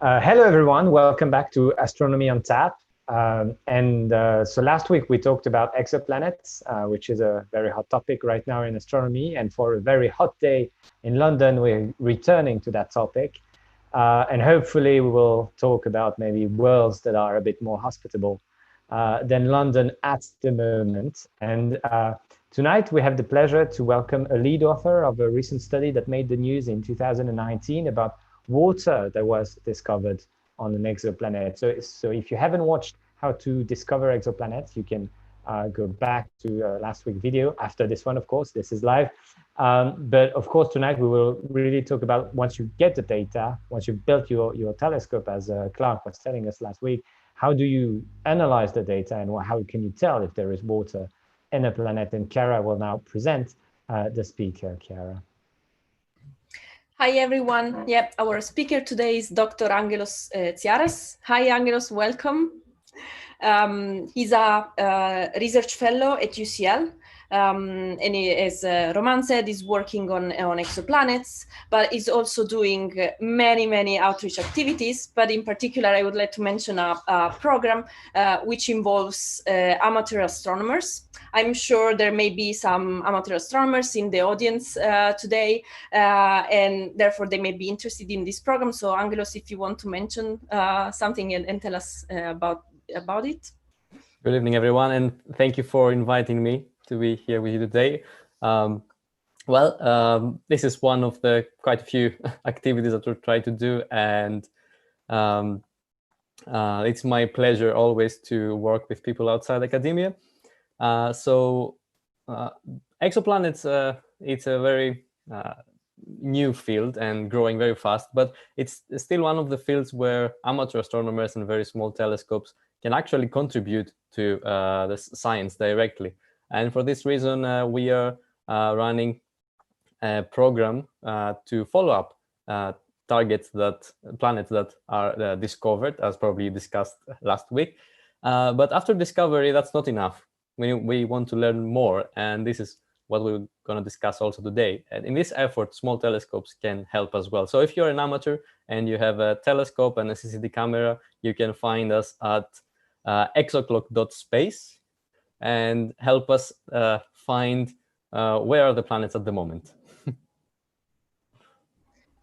Hello, everyone. Welcome back to Astronomy on Tap. So last week we talked about exoplanets, which is a very hot topic right now in astronomy. And for a very hot day in London, we're returning to that topic. And hopefully we will talk about maybe worlds that are a bit more hospitable than London at the moment. And tonight we have the pleasure to welcome a lead author of a recent study that made the news in 2019 about water that was discovered on an exoplanet. So if you haven't watched how to discover exoplanets, you can go back to last week's video after this one, of course. This is live. But of course, tonight we will really talk about once you get the data, once you've built your telescope, as Clark was telling us last week, how do you analyze the data and how can you tell if there is water in a planet? And Chiara will now present the speaker, Chiara. Hi, everyone. Yep, our speaker today is Dr. Angelos Tsiaras. Hi, Angelos, welcome. He's a research fellow at UCL, and he, as Roman said, is working on exoplanets, but is also doing many outreach activities. But in particular, I would like to mention a program which involves amateur astronomers. I'm sure there may be some amateur astronomers in the audience today, and therefore they may be interested in this program. So Angelos, if you want to mention something and tell us about it. Good evening, everyone, and thank you for inviting me to be here with you today. This is one of the quite a few activities that we try to do, and it's my pleasure always to work with people outside academia. Exoplanets, it's a very new field and growing very fast, but it's still one of the fields where amateur astronomers and very small telescopes can actually contribute to the science directly. And for this reason, we are running a program to follow up planets that are discovered, as probably discussed last week. But after discovery, that's not enough. We want to learn more, and this is what we're going to discuss also today. And in this effort, small telescopes can help as well. So if you're an amateur and you have a telescope and a CCD camera, you can find us at exoclock.space and help us find where are the planets at the moment.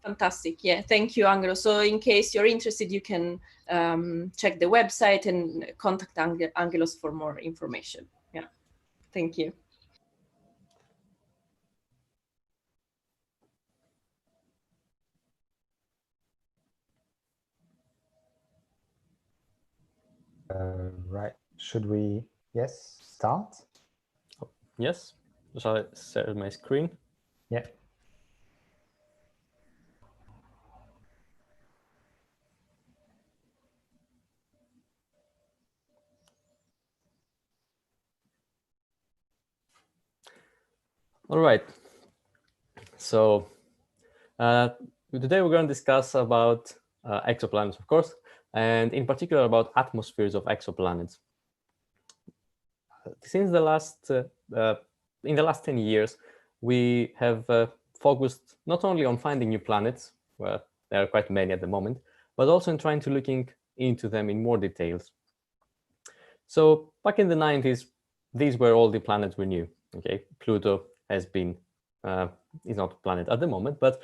Fantastic. Yeah, thank you, Angelo. So in case you're interested, you can check the website and contact Angelos for more information. Yeah, thank you. Right. Should we, start? Oh, yes. Shall I share my screen? Yeah. All right. So today we're going to discuss about exoplanets, of course, and in particular about atmospheres of exoplanets. Since the last, in the last 10 years, we have focused not only on finding new planets, well, there are quite many at the moment, but also in trying to looking into them in more details. So back in the 90s, these were all the planets we knew. Okay, Pluto has been is not a planet at the moment, but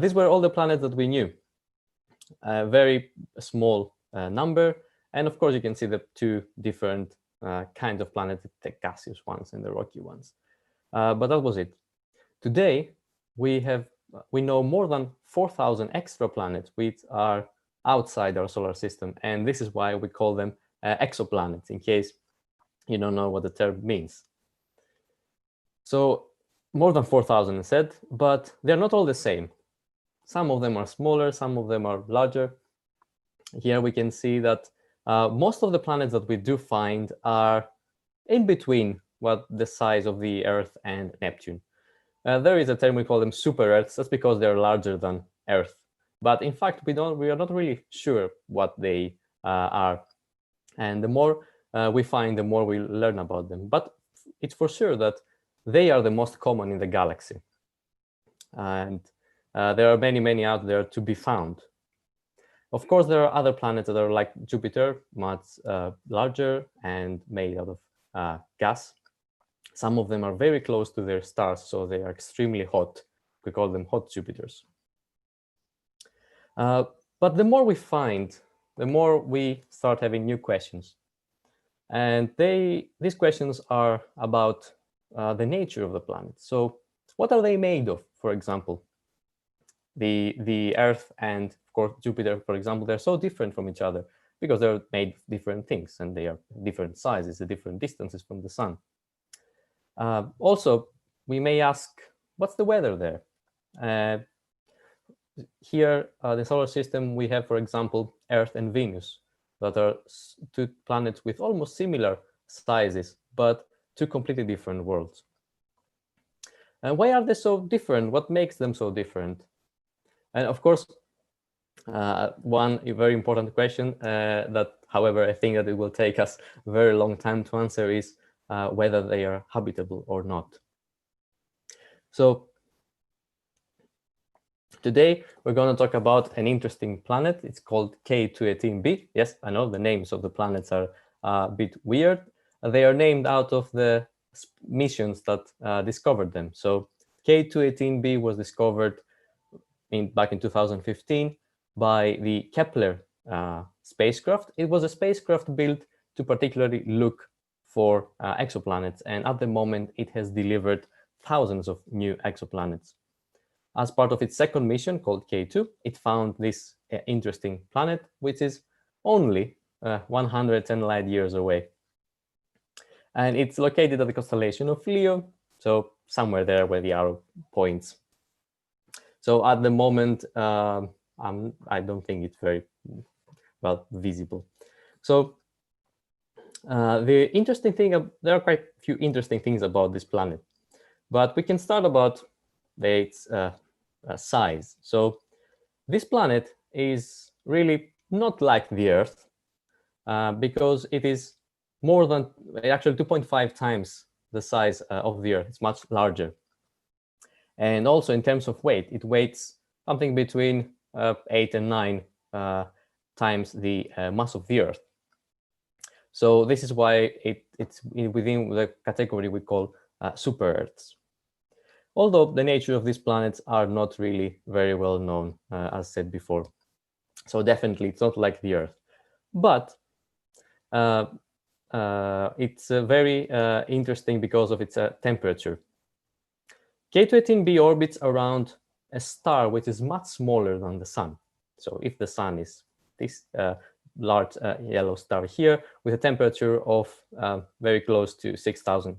these were all the planets that we knew. A very small number, and of course you can see the two different kinds of planets, the gaseous ones and the rocky ones. But that was it. Today we know more than 4,000 exoplanets which are outside our solar system, and this is why we call them exoplanets, in case you don't know what the term means. So more than 4,000 I said, but they're not all the same. Some of them are smaller, some of them are larger. Here we can see that most of the planets that we do find are in between what the size of the Earth and Neptune. There is a term we call them super Earths. That's because they're larger than Earth. But in fact, we are not really sure what they are. And the more we find, the more we learn about them. But it's for sure that they are the most common in the galaxy. And there are many out there to be found. Of course, there are other planets that are like Jupiter, much larger and made out of gas. Some of them are very close to their stars, so they are extremely hot. We call them hot Jupiters. But the more we find, the more we start having new questions. And these questions are about the nature of the planet. So what are they made of, for example? The Earth and, of course, Jupiter, for example, they're so different from each other because they're made of different things and they are different sizes, different distances from the sun. Also, we may ask, what's the weather there? Here, the solar system, we have, for example, Earth and Venus, that are two planets with almost similar sizes, but two completely different worlds. And why are they so different? What makes them so different? And of course, one very important question that, however, I think that it will take us a very long time to answer is whether they are habitable or not. So today, we're going to talk about an interesting planet. It's called K218b. Yes, I know the names of the planets are a bit weird. They are named out of the missions that discovered them. So K218b was discovered back in 2015 by the Kepler spacecraft. It was a spacecraft built to particularly look for exoplanets. And at the moment, it has delivered thousands of new exoplanets. As part of its second mission, called K2, it found this interesting planet, which is only 110 light years away. And it's located at the constellation of Leo, so somewhere there where the arrow points. So at the moment, I don't think it's very well visible. So the interesting thing, there are quite a few interesting things about this planet, but we can start about its size. So this planet is really not like the Earth because it is more than, actually 2.5 times the size of the Earth. It's much larger. And also in terms of weight, it weighs something between 8 and 9 times the mass of the Earth. So this is why it's within the category we call super Earths. Although the nature of these planets are not really very well known, as said before. So definitely it's not like the Earth. But it's very interesting because of its temperature. K218b orbits around a star which is much smaller than the sun. So if the sun is this large yellow star here with a temperature of very close to 6,000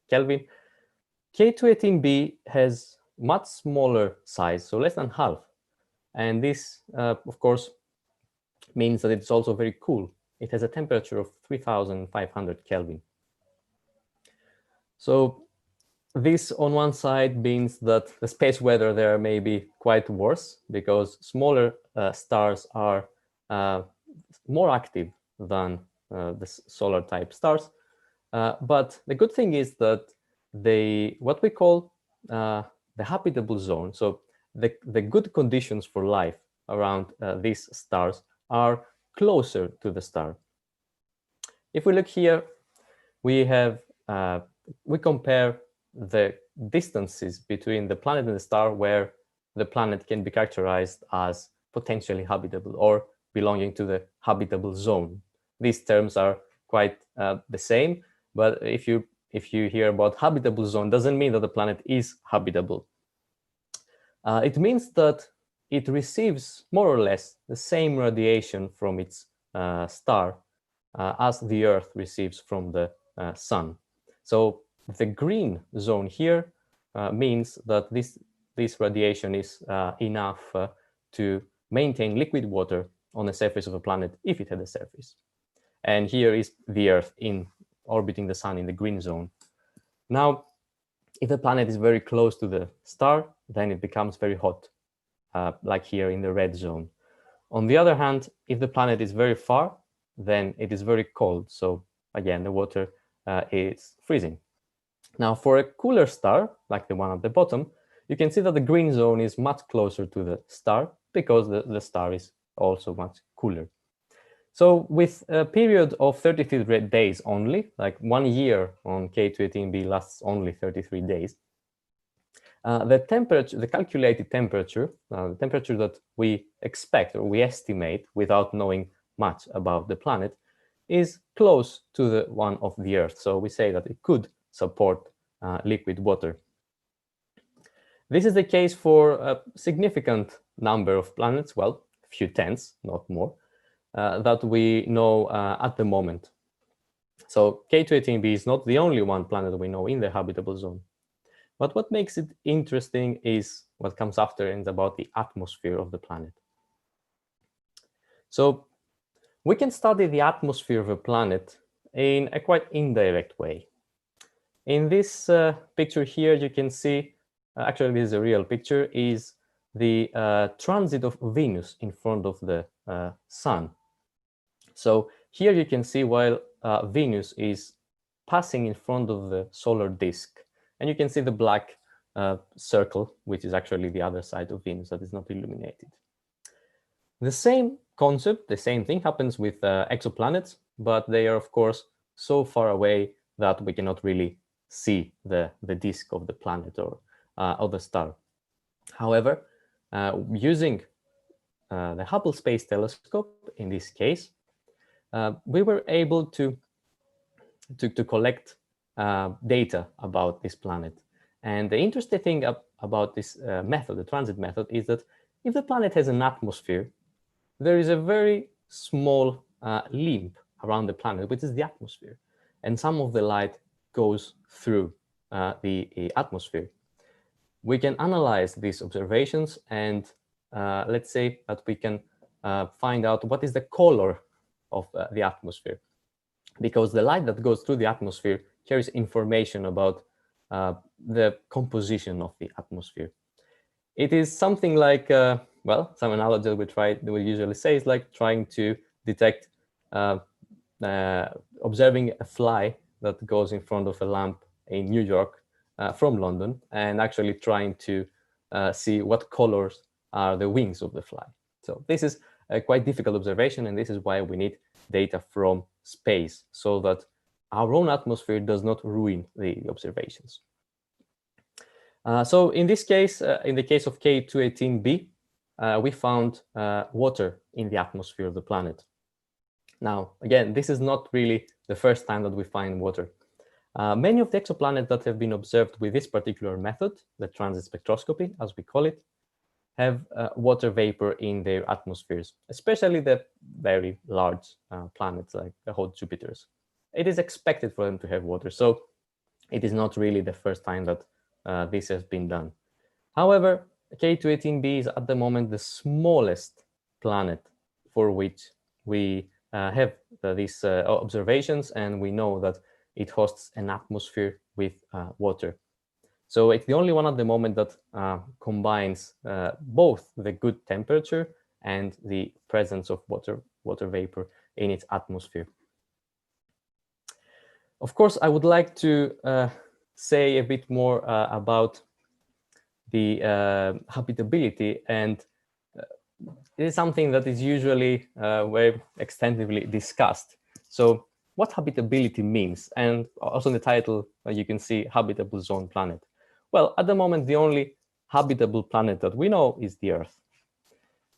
Kelvin, K218b has much smaller size, so less than half. And this, of course, means that it's also very cool. It has a temperature of 3,500 Kelvin. So this, on one side, means that the space weather there may be quite worse because smaller stars are more active than the solar type stars. But the good thing is that what we call the habitable zone, so the good conditions for life around these stars are closer to the star. If we look here, we compare the distances between the planet and the star where the planet can be characterized as potentially habitable or belonging to the habitable zone. These terms are quite the same, but if you hear about habitable zone, doesn't mean that the planet is habitable. It means that it receives more or less the same radiation from its star as the Earth receives from the sun. So the green zone here means that this radiation is enough to maintain liquid water on the surface of a planet if it had a surface. And here is the Earth orbiting the sun in the green zone. Now, if the planet is very close to the star, then it becomes very hot, like here in the red zone. On the other hand, if the planet is very far, then it is very cold. So again, the water is freezing. Now, for a cooler star, like the one at the bottom, you can see that the green zone is much closer to the star because the star is also much cooler. So with a period of 33 days only, like 1 year on K218b lasts only 33 days, the calculated temperature, the temperature that we expect or we estimate without knowing much about the planet, is close to the one of the Earth. So we say that it could support liquid water. This is the case for a significant number of planets, well, a few tens, not more, that we know at the moment. So K218b is not the only one planet we know in the habitable zone. But what makes it interesting is what comes after, and about the atmosphere of the planet. So we can study the atmosphere of a planet in a quite indirect way. In this picture here, you can see, actually this is a real picture, is the transit of Venus in front of the Sun. So here you can see while Venus is passing in front of the solar disk, and you can see the black circle, which is actually the other side of Venus that is not illuminated. The same concept, the same thing happens with exoplanets, but they are, of course, so far away that we cannot really see the disk of the planet or the star. However, using the Hubble Space Telescope, in this case, we were able to collect data about this planet. And the interesting thing about this method, the transit method, is that if the planet has an atmosphere, there is a very small limb around the planet, which is the atmosphere. And some of the light goes through the atmosphere. We can analyze these observations, and let's say that we can find out what is the color of the atmosphere, because the light that goes through the atmosphere carries information about the composition of the atmosphere. It is something like, well, some analogy we usually say is like trying to detect, observing a fly that goes in front of a lamp in New York from London, and actually trying to see what colors are the wings of the fly. So this is a quite difficult observation, and this is why we need data from space, so that our own atmosphere does not ruin the observations. So in this case, in the case of K218b, we found water in the atmosphere of the planet. Now, again, this is not really the first time that we find water. Many of the exoplanets that have been observed with this particular method, the transit spectroscopy, as we call it, have water vapor in their atmospheres, especially the very large planets like the hot Jupiters. It is expected for them to have water, so it is not really the first time that this has been done. However, K218b is at the moment the smallest planet for which we have these observations, and we know that it hosts an atmosphere with water. So it's the only one at the moment that combines both the good temperature and the presence of water vapor in its atmosphere. Of course, I would like to say a bit more about the habitability, and it is something that is usually very extensively discussed. So what habitability means, and also in the title you can see habitable zone planet. Well, at the moment, the only habitable planet that we know is the Earth.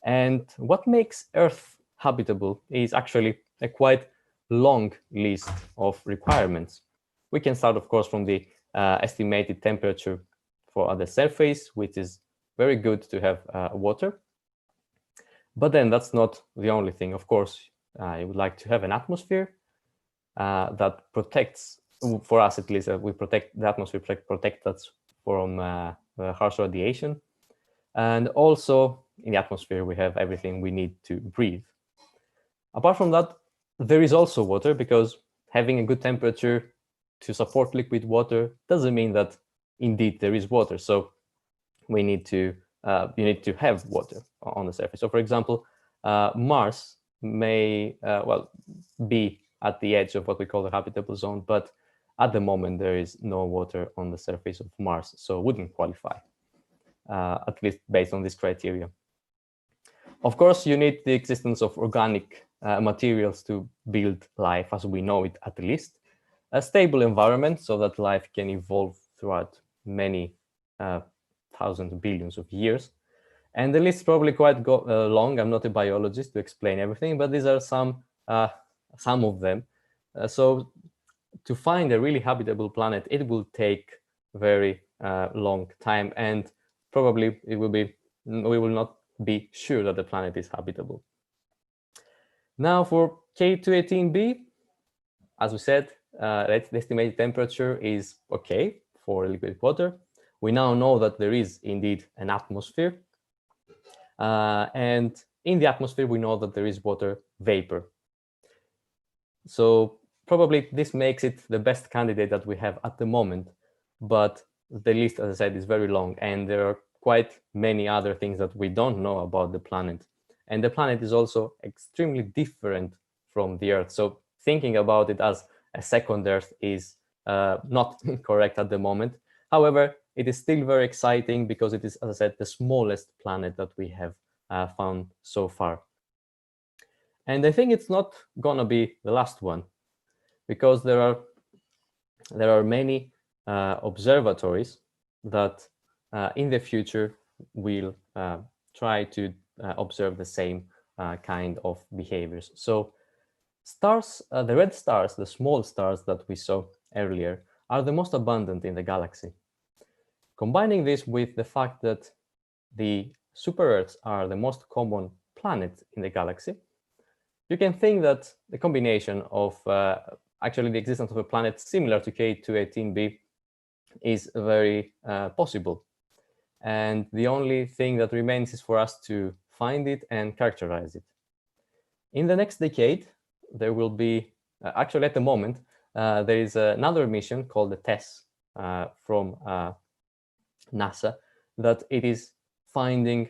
And what makes Earth habitable is actually a quite long list of requirements. We can start, of course, from the estimated temperature for the surface, which is very good to have water. But then that's not the only thing. Of course, you would like to have an atmosphere that protects, for us at least, we protect the atmosphere, protect us from harsh radiation. And also in the atmosphere, we have everything we need to breathe. Apart from that, there is also water, because having a good temperature to support liquid water doesn't mean that indeed there is water. So we need to, you need to have water on the surface. So for example, Mars may, well, be at the edge of what we call the habitable zone, but at the moment there is no water on the surface of Mars, so it wouldn't qualify, at least based on this criteria. Of course, you need the existence of organic materials to build life as we know it, at least. A stable environment so that life can evolve throughout many thousands, billions of years. And the list is probably quite long. I'm not a biologist to explain everything, but these are some of them. So to find a really habitable planet, it will take very long time, and probably we will not be sure that the planet is habitable. Now for K218b, as we said, the estimated temperature is okay for liquid water. We now know that there is indeed an atmosphere. And in the atmosphere, we know that there is water vapor. So probably this makes it the best candidate that we have at the moment. But the list, as I said, is very long. And there are quite many other things that we don't know about the planet. And the planet is also extremely different from the Earth. So thinking about it as a second Earth is not correct at the moment. However, it is still very exciting because it is, as I said, the smallest planet that we have found so far. And I think it's not gonna be the last one, because there are many observatories that in the future will try to observe the same kind of behaviors. So stars, the red stars, the small stars that we saw earlier, are the most abundant in the galaxy. Combining this with the fact that the super-Earths are the most common planet in the galaxy, you can think that the combination of actually the existence of a planet similar to K218b is very possible. And the only thing that remains is for us to find it and characterize it. In the next decade, there will be, actually at the moment, there is another mission called the TESS from NASA, that it is finding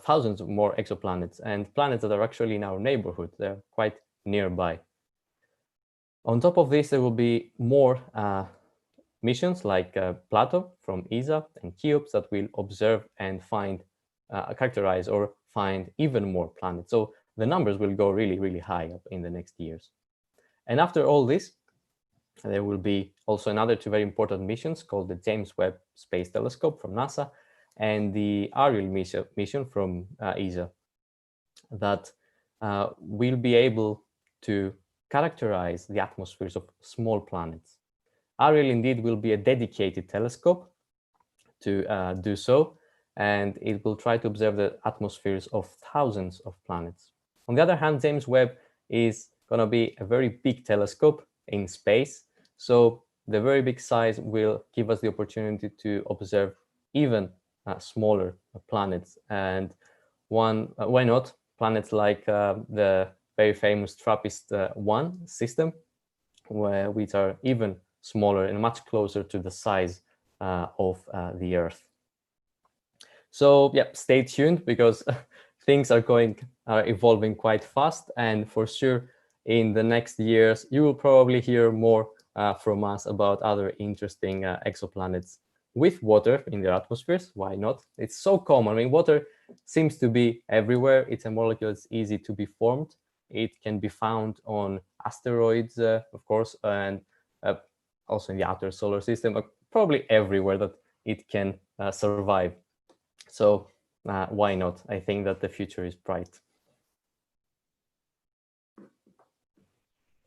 thousands of more exoplanets and planets that are actually in our neighborhood. They're quite nearby. On top of this, there will be more missions like Plato from ESA and Cheops that will observe and find, characterize or find even more planets. So the numbers will go really, really high up in the next years. And after all this, there will be also another two very important missions called the James Webb Space Telescope from NASA and the Ariel mission from ESA that will be able to characterize the atmospheres of small planets. Ariel indeed will be a dedicated telescope to do so, and it will try to observe the atmospheres of thousands of planets. On the other hand, James Webb is going to be a very big telescope in space, so the very big size will give us the opportunity to observe even smaller planets. And why not planets like the very famous TRAPPIST-1 system, which are even smaller and much closer to the size of the Earth. So yeah, stay tuned, because things are evolving quite fast, and for sure in the next years you will probably hear more from us about other interesting exoplanets with water in their atmospheres. Why not? It's so common. I mean, water seems to be everywhere. It's a molecule that's easy to be formed. It can be found on asteroids, of course, and also in the outer solar system, probably everywhere that it can survive. So why not? I think that the future is bright.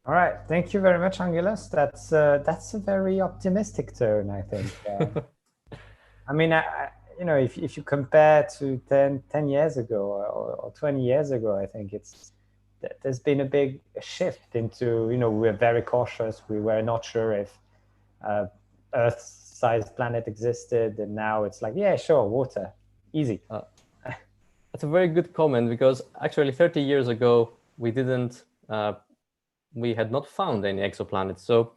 All right, thank you very much, Angelos. That's a very optimistic tone, I think. I mean, you know, if you compare to 10 years ago or 20 years ago, I think there's been a big shift into, you know, we're very cautious. We were not sure if Earth-sized planet existed, and now it's like, yeah, sure, water, easy. That's a very good comment, because actually 30 years ago, we had not found any exoplanets. So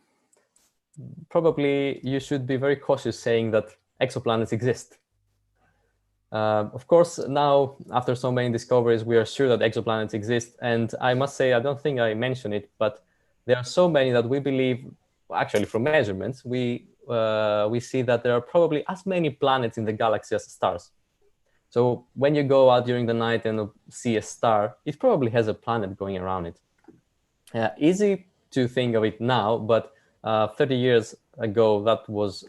probably you should be very cautious saying that exoplanets exist. Of course, now, after so many discoveries, we are sure that exoplanets exist. And I must say, I don't think I mentioned it, but there are so many that we believe, actually from measurements, we see that there are probably as many planets in the galaxy as stars. So when you go out during the night and see a star, it probably has a planet going around it. Easy to think of it now, but 30 years ago, that was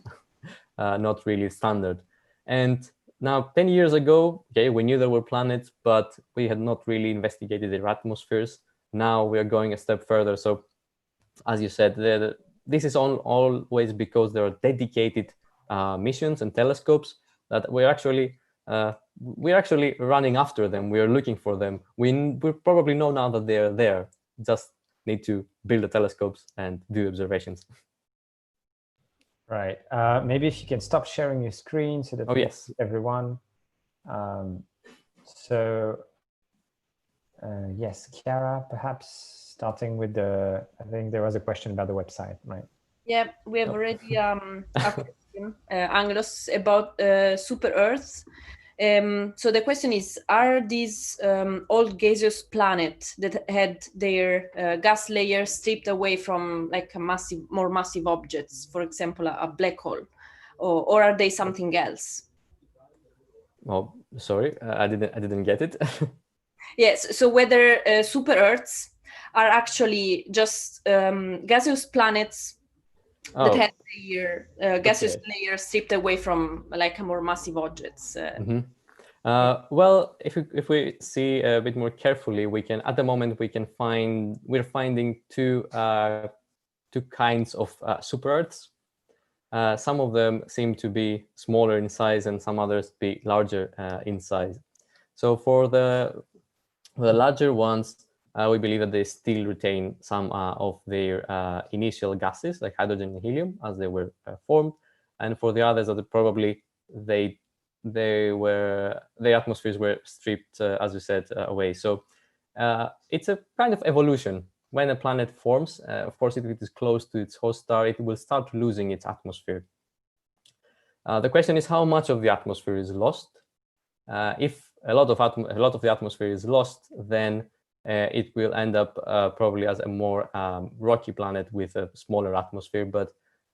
not really standard. And now 10 years ago, okay, we knew there were planets, but we had not really investigated their atmospheres. Now we are going a step further. So as you said, this is always because there are dedicated missions and telescopes that we're actually running after them. We are looking for them. We probably know now that they're there. Just need to build the telescopes and do observations. Right. Maybe if you can stop sharing your screen so that we yes, see everyone. Yes, Chiara, perhaps starting with I think there was a question about the website, right? Yeah, we have already a question, Angelos, about super Earths. So the question is, are these old gaseous planets that had their gas layer stripped away from like more massive objects, for example, a black hole, or are they something else? Oh, sorry, I didn't get it. Yes, so whether super Earths are actually just gaseous planets that had their gaseous layer stripped away from like more massive objects. Well, if we see a bit more carefully, we can at the moment we're finding two kinds of super Earths. Some of them seem to be smaller in size, and some others be larger in size. So for the larger ones, we believe that they still retain some of their initial gases, like hydrogen and helium, as they were formed. And for the others, that probably their atmospheres were stripped, as you said, away. So it's a kind of evolution. When a planet forms, of course, if it is close to its host star, it will start losing its atmosphere. The question is how much of the atmosphere is lost. If a lot of the atmosphere is lost, then it will end up probably as a more rocky planet with a smaller atmosphere. But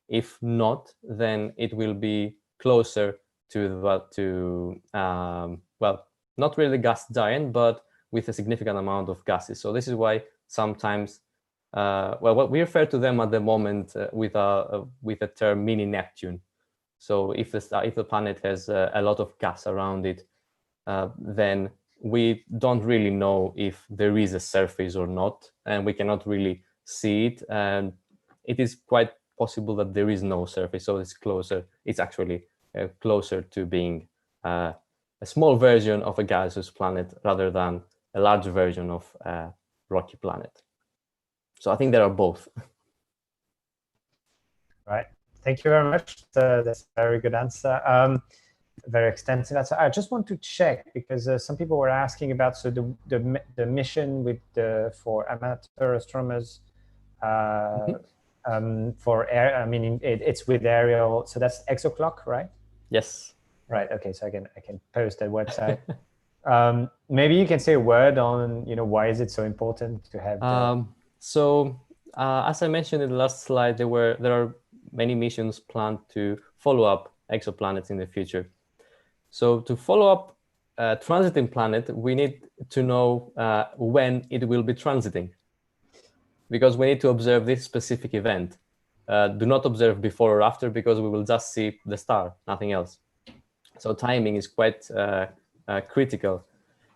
if not, then it will be closer to well, not really gas giant, but with a significant amount of gases. So this is why sometimes, well, what we refer to them at the moment with a term mini Neptune. So if the planet has a lot of gas around it, then we don't really know if there is a surface or not, and we cannot really see it. And it is quite possible that there is no surface, so it's closer. It's actually closer to being a small version of a gaseous planet rather than a large version of a rocky planet. So I think there are both. Right. Thank you very much. That's a very good answer. Very extensive answer. I just want to check because some people were asking about the mission with for amateur astronomers for air. I mean, it's with aerial. So that's exoclock, right? Yes. Right. Okay. So I can post that website. Maybe you can say a word on why is it so important to have. So as I mentioned in the last slide, there are many missions planned to follow up exoplanets in the future. So to follow up a transiting planet, we need to know when it will be transiting, because we need to observe this specific event. Do not observe before or after, because we will just see the star, nothing else. So timing is quite critical.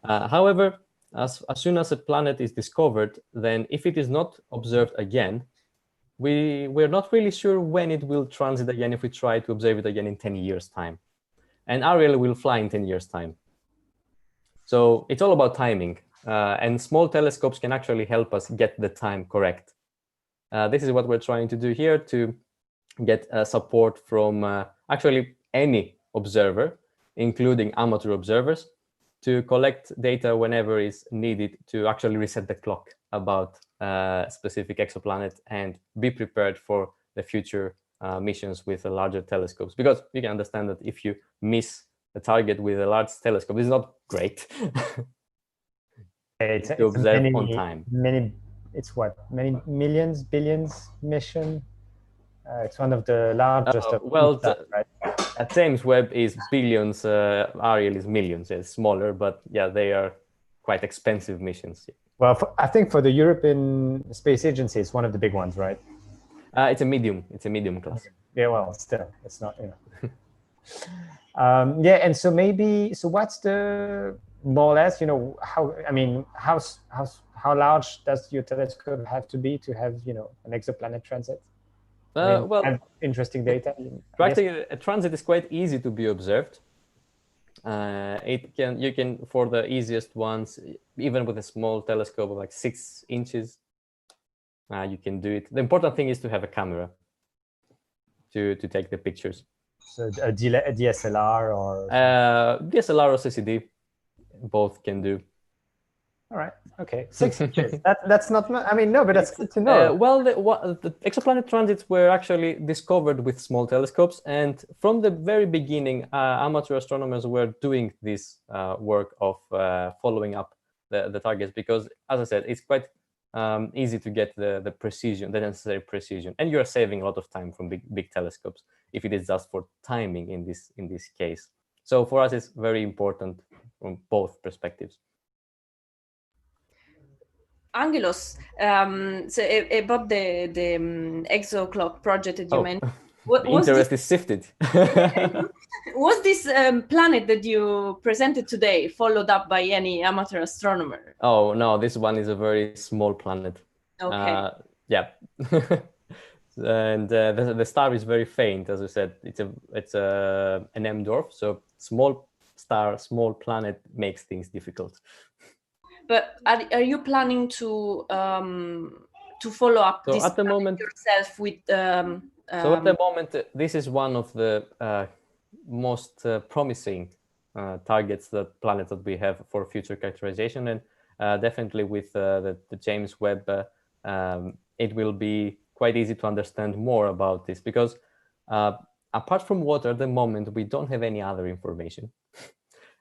However, as soon as a planet is discovered, then if it is not observed again, we're not really sure when it will transit again if we try to observe it again in 10 years' time. And Ariel will fly in 10 years' time. So it's all about timing. And small telescopes can actually help us get the time correct. This is what we're trying to do here, to get support from actually any observer, including amateur observers, to collect data whenever is needed to actually reset the clock about a specific exoplanet and be prepared for the future missions with larger telescopes. Because you can understand that if you miss the target with a large telescope, it's not great. It's to observe on time. Many millions, billions mission. It's one of the largest of well, right? James Webb is billions, Ariel is millions. It's smaller, but yeah, they are quite expensive missions. Well, I think for the European Space Agency, it's one of the big ones, right? It's a medium class. Yeah, well, still, it's not, yeah, and so what's the more or less, how, I mean, how large does your telescope have to be to have, an exoplanet transit? Well, have interesting data. Practically, a transit is quite easy to be observed. You can, for the easiest ones, even with a small telescope of like 6 inches, you can do it. The important thing is to have a camera to take the pictures. So a DSLR or DSLR or CCD, both can do. All right. Okay. 6 inches. That's not. I mean, no, but that's good to know. Well, the exoplanet transits were actually discovered with small telescopes, and from the very beginning, amateur astronomers were doing this work of following up the targets, because, as I said, it's quite easy to get the precision, the necessary precision, and you're saving a lot of time from big telescopes if it is just for timing in this case. So for us, it's very important from both perspectives. Angelos, so about the exoclock project that you mentioned, interest is shifted. Was this planet that you presented today followed up by any amateur astronomer? Oh no, this one is a very small planet. Okay. Yeah, and the star is very faint, as I said. It's an M dwarf, so small star, small planet makes things difficult. But are you planning to follow up this at the moment yourself with? So at the moment, this is one of the most promising targets, planets that we have for future characterization, and definitely with the James Webb, it will be quite easy to understand more about this, because apart from water, at the moment we don't have any other information.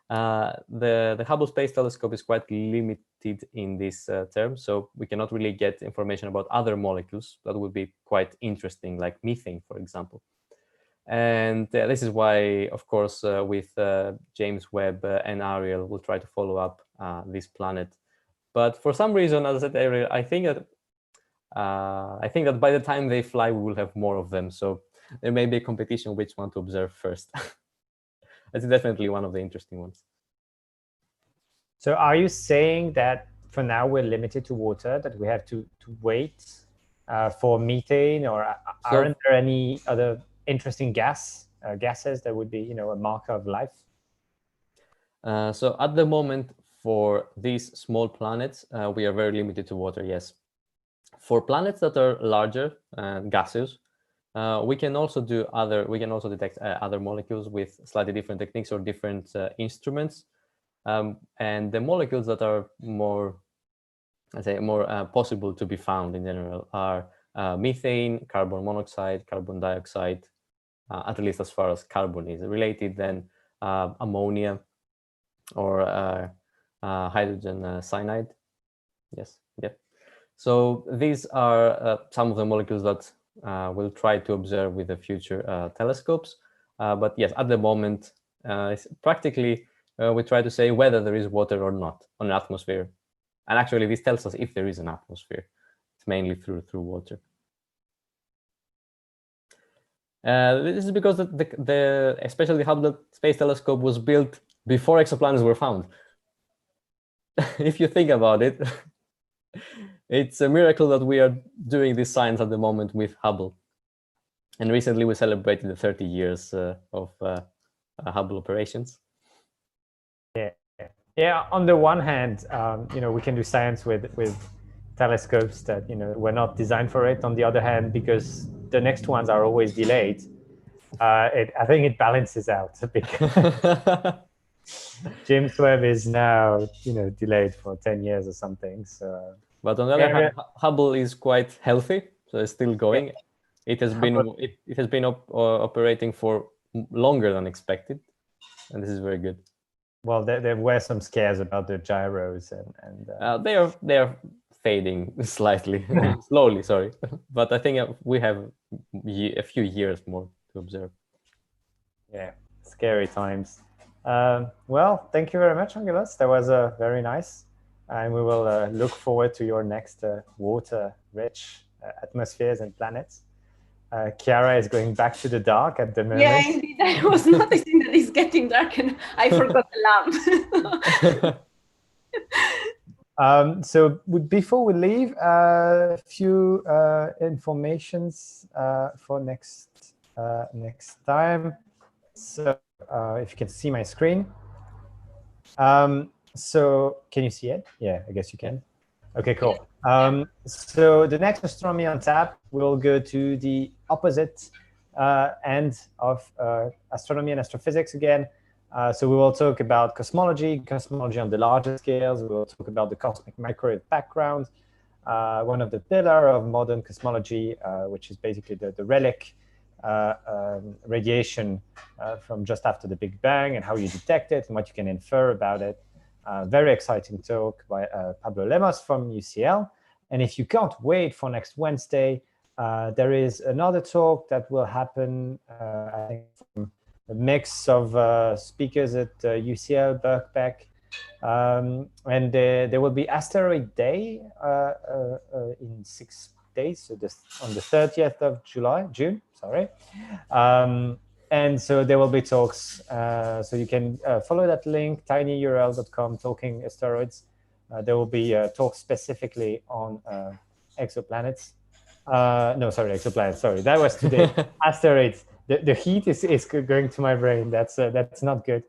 The Hubble Space Telescope is quite limited in this term, so we cannot really get information about other molecules that would be quite interesting, like methane, for example. And this is why, of course, with James Webb and Ariel, we'll try to follow up this planet. But for some reason, as I said earlier, I think that by the time they fly, we will have more of them. So there may be a competition which one to observe first. It's definitely one of the interesting ones. So are you saying that for now we're limited to water, that we have to wait for methane, or aren't there any other interesting gases that would be, a marker of life? So at the moment, for these small planets, we are very limited to water, yes. For planets that are larger and gaseous, we can also detect other molecules with slightly different techniques or different instruments, and the molecules that are more possible to be found in general are methane, carbon monoxide, carbon dioxide, at least as far as carbon is related, then ammonia or hydrogen cyanide. Yes, yep. So these are some of the molecules that we'll try to observe with the future telescopes. But yes, at the moment, it's practically we try to say whether there is water or not on an atmosphere. And actually, this tells us if there is an atmosphere. It's mainly through water. This is because especially the Hubble Space Telescope was built before exoplanets were found. If you think about it, it's a miracle that we are doing this science at the moment with Hubble. And recently we celebrated the 30 years of Hubble operations. Yeah. On the one hand, we can do science with telescopes that were not designed for it. On the other hand, because the next ones are always delayed, I think it balances out a bit. James Webb is now delayed for 10 years or something. So. But on the other hand, Hubble is quite healthy, so it's still going. Yeah. It has been operating for longer than expected, and this is very good. Well, there were some scares about the gyros, and they are fading slightly, slowly. Sorry, but I think we have a few years more to observe. Yeah, scary times. Well, thank you very much, Angelos. That was very nice. And we will look forward to your next water-rich atmospheres and planets. Chiara is going back to the dark at the moment. Yeah, indeed. I was noticing that it's getting dark and I forgot the lamp. So before we leave, a few informations for next time. So if you can see my screen. So can you see it? Yeah, I guess you can. Okay, cool. So the next Astronomy on Tap will go to the opposite end of astronomy and astrophysics again. So we will talk about cosmology on the larger scales. We will talk about the cosmic microwave background, one of the pillars of modern cosmology, which is basically the relic radiation from just after the Big Bang and how you detect it and what you can infer about it. Very exciting talk by Pablo Lemos from UCL. And if you can't wait for next Wednesday, there is another talk that will happen, I think, from a mix of speakers at UCL, Birkbeck. And there will be Asteroid Day in 6 days, so on the 30th of June, sorry. And so there will be talks. So you can follow that link, tinyurl.com, talking asteroids. There will be talks specifically on exoplanets. No, sorry, exoplanets. Sorry, that was today. Asteroids. The heat is going to my brain. That's not good.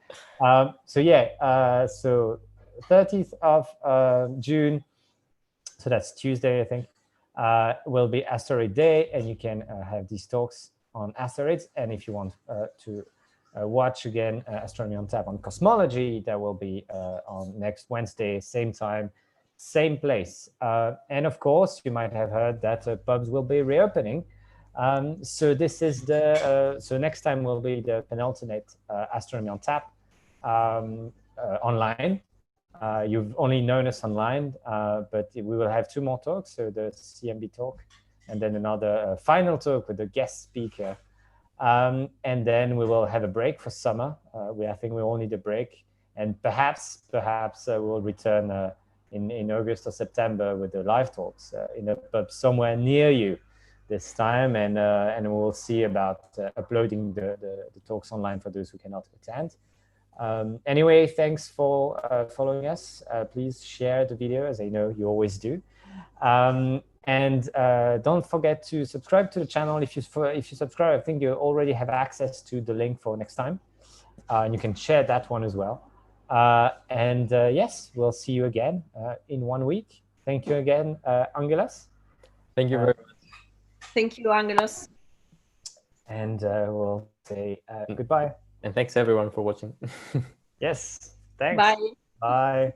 So yeah, so 30th of June. So that's Tuesday, I think. Will be Asteroid Day, and you can have these talks on asteroids. And if you want to watch again Astronomy on Tap on cosmology, that will be on next Wednesday, same time, same place. And of course, you might have heard that pubs will be reopening. So this is so next time will be the penultimate Astronomy on Tap online. You've only known us online, but we will have 2 more talks. So the CMB talk, and then another final talk with a guest speaker. And then we will have a break for summer. I think we all need a break. And perhaps we will return in August or September with the live talks in a pub somewhere near you this time. And we will see about uploading the talks online for those who cannot attend. Anyway, thanks for following us. Please share the video, as I know you always do. And don't forget to subscribe to the channel. If you subscribe, I think you already have access to the link for next time. And you can share that one as well. And yes, we'll see you again in 1 week. Thank you again, Angelos. Thank you very much. Thank you, Angelos. And we'll say goodbye. And thanks everyone for watching. Yes, thanks. Bye. Bye.